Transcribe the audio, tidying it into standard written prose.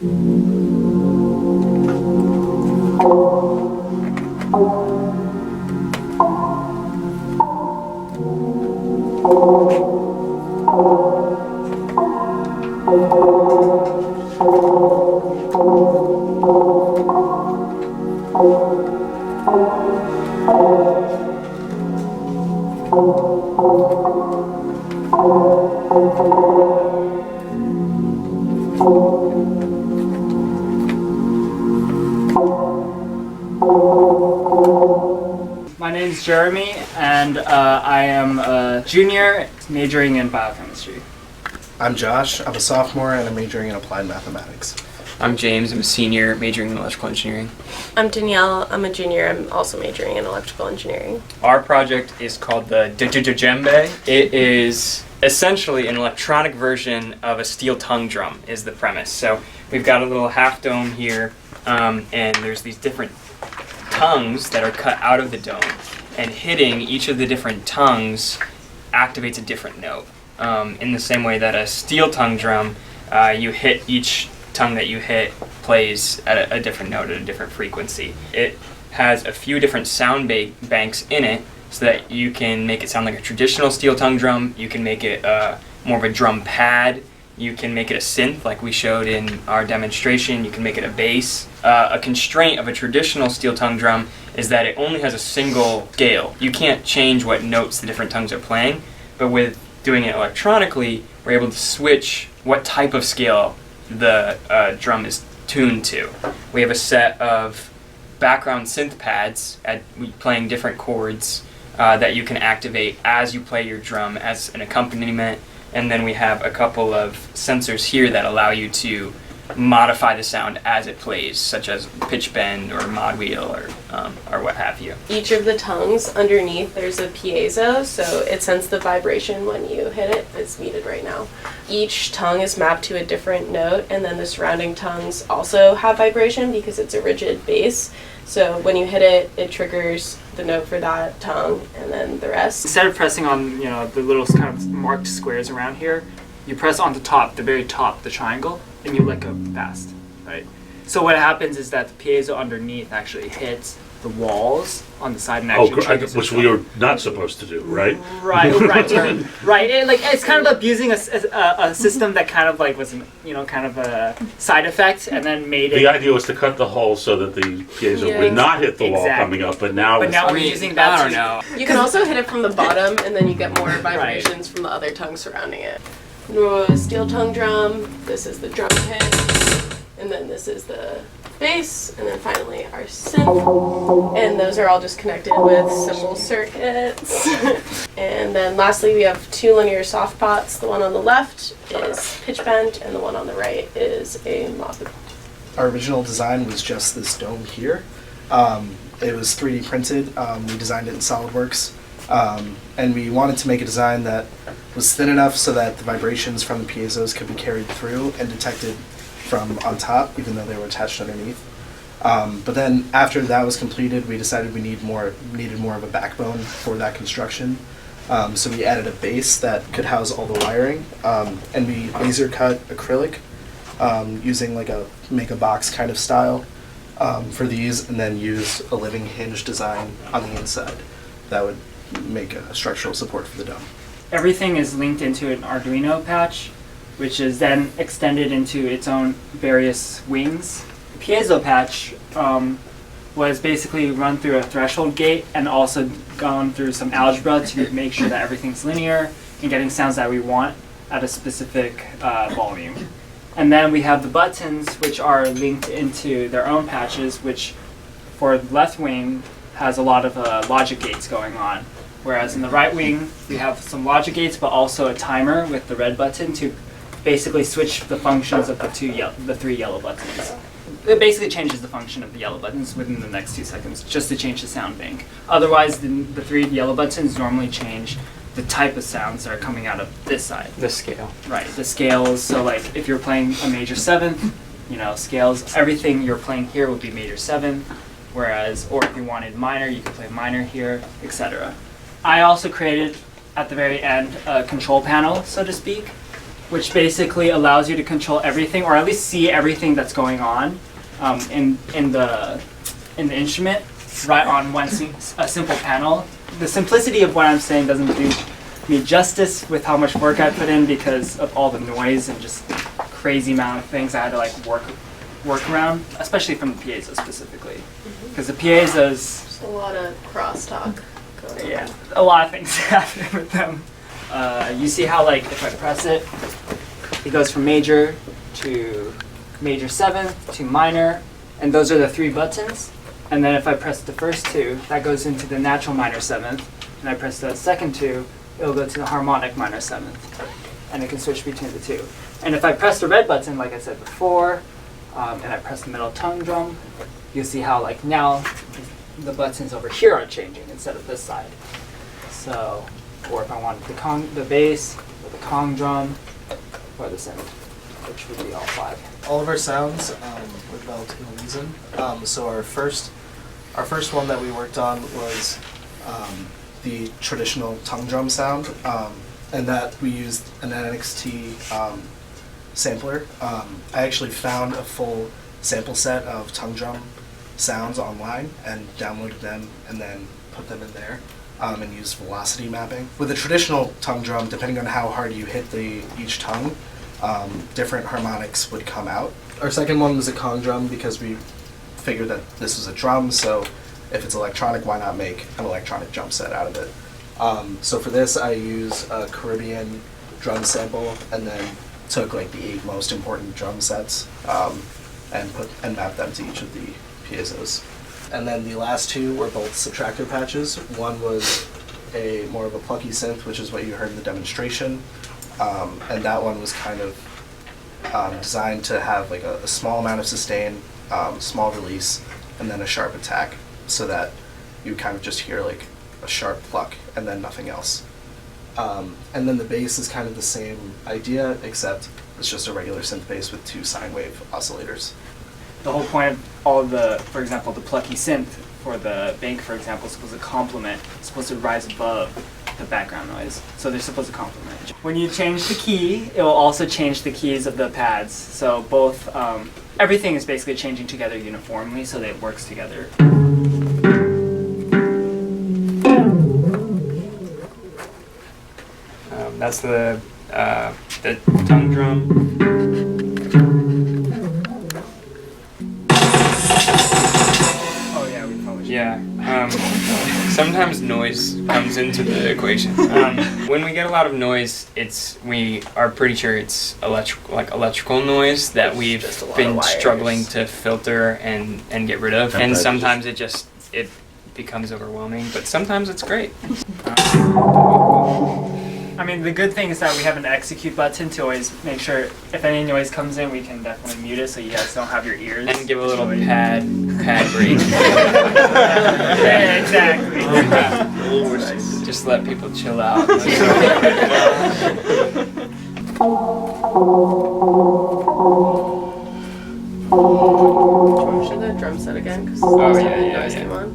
My name's Jeremy, and I am a junior majoring in biochemistry. I'm Josh. I'm a sophomore and I'm majoring in applied mathematics. I'm James. I'm a senior majoring in electrical engineering. I'm Danielle. I'm a junior. I'm also majoring in electrical engineering. Our project is called the DJJJembe. It is essentially an electronic version of a steel tongue drum is the premise. So we've got a little half dome here, and there's these different tongues that are cut out of the dome, and hitting each of the different tongues activates a different note. In the same way that a steel tongue drum, you hit each tongue that you hit plays at a different note at a different frequency. It has a few different sound banks in it so that you can make it sound like a traditional steel tongue drum. You can make it more of a drum pad. You can make it a synth like we showed in our demonstration. You can make it a bass. A constraint of a traditional steel tongue drum is that it only has a single scale. You can't change what notes the different tongues are playing, but with doing it electronically, we're able to switch what type of scale the drum is tuned to. We have a set of background synth pads playing different chords that you can activate as you play your drum as an accompaniment, and then we have a couple of sensors here that allow you to modify the sound as it plays, such as pitch bend or mod wheel or what have you. Each of the tongues underneath, there's a piezo, so it sends the vibration when you hit it. It's muted right now. Each tongue is mapped to a different note, and then the surrounding tongues also have vibration because it's a rigid bass. So when you hit it, it triggers the note for that tongue, and then the rest. Instead of pressing on, the little kind of marked squares around here, you press on the top, the very top, the triangle, and you let go fast, right? So what happens is that the piezo underneath actually hits the walls on the side and actually triggers which we are not supposed to do, right? Right. And, it's kind of abusing a system that kind of was kind of a side effect, and then made it. The idea was to cut the hole so that the piezo would not hit the wall coming up, but now we're using that. I don't know. You can also hit it from the bottom, and then you get more vibrations from the other tongues surrounding it. Steel tongue drum, this is the drum kit, and then this is the bass, and then finally our synth, and those are all just connected with cymbal circuits. And then lastly we have two linear soft pots. The one on the left is pitch bend, and the one on the right is a mod. Our original design was just this dome here. It was 3D printed. We designed it in SolidWorks. And we wanted to make a design that was thin enough so that the vibrations from the piezos could be carried through and detected from on top, even though they were attached underneath. But then after that was completed, we decided we needed more of a backbone for that construction. So we added a base that could house all the wiring, and we laser cut acrylic using like a make a box kind of style for these, and then use a living hinge design on the inside that would make a structural support for the dome. Everything is linked into an Arduino patch, which is then extended into its own various wings. The piezo patch was basically run through a threshold gate and also gone through some algebra to make sure that everything's linear and getting sounds that we want at a specific volume. And then we have the buttons, which are linked into their own patches, which for the left wing has a lot of logic gates going on. Whereas in the right wing, we have some logic gates, but also a timer with the red button to basically switch the functions of the three yellow buttons. It basically changes the function of the yellow buttons within the next 2 seconds, just to change the sound bank. Otherwise, the three yellow buttons normally change the type of sounds that are coming out of this side. The scale. Right, the scales. So like if you're playing a major seventh, scales, everything you're playing here would be major seventh. Or if you wanted minor, you could play minor here, etc. I also created, at the very end, a control panel, so to speak, which basically allows you to control everything, or at least see everything that's going on in the instrument, right on a simple panel. The simplicity of what I'm saying doesn't do me justice with how much work I put in because of all the noise and just crazy amount of things I had to like work around, especially from the piezo specifically, because the piezos. There's a lot of crosstalk going on. Yeah, a lot of things happen with them. You see how like if I press it, it goes from major to major 7th to minor, and those are the 3 buttons. And then if I press the first 2, that goes into the natural minor 7th, and I press the second 2, it'll go to the harmonic minor 7th, and it can switch between the 2. And if I press the red button, like I said before, and I press the middle tongue drum, you'll see how like now the buttons over here are changing instead of this side. So, or if I wanted the bass, or the Kong drum, or the synth, which would be all 5. All of our sounds were developed in Reason. So our first one that we worked on was the traditional tongue drum sound, and that we used an NXT sampler. I actually found a full sample set of tongue drum sounds online and downloaded them and then put them in there and used velocity mapping. With a traditional tongue drum, depending on how hard you hit each tongue, different harmonics would come out. Our second one was a Kong drum because we figured that this was a drum, so if it's electronic, why not make an electronic drum set out of it? So for this, I use a Caribbean drum sample and then took like the 8 most important drum sets and mapped them to each of the piezos. And then the last 2 were both subtractor patches. One was more of a plucky synth, which is what you heard in the demonstration, and that one was kind of designed to have like a small amount of sustain, small release, and then a sharp attack, so that you kind of just hear like a sharp pluck and then nothing else. And then the bass is kind of the same idea, except it's just a regular synth bass with 2 sine wave oscillators. The whole point of all the, for example, the plucky synth for the bank, for example, is supposed to complement, it's supposed to rise above the background noise. So they're supposed to complement. When you change the key, it will also change the keys of the pads. So both, everything is basically changing together uniformly so that it works together. That's the tongue drum. Oh yeah, we probably should. Yeah. Sometimes noise comes into the equation. When we get a lot of noise, we are pretty sure it's electrical noise that we've been struggling to filter and get rid of. And sometimes it becomes overwhelming, but sometimes it's great. I mean, the good thing is that we have an execute button to always make sure if any noise comes in, we can definitely mute it so you guys don't have your ears. And give a little pad break. Yeah, exactly. Just let people chill out. Do you want to show the drum set again? Because Oh, the yeah. noise came on.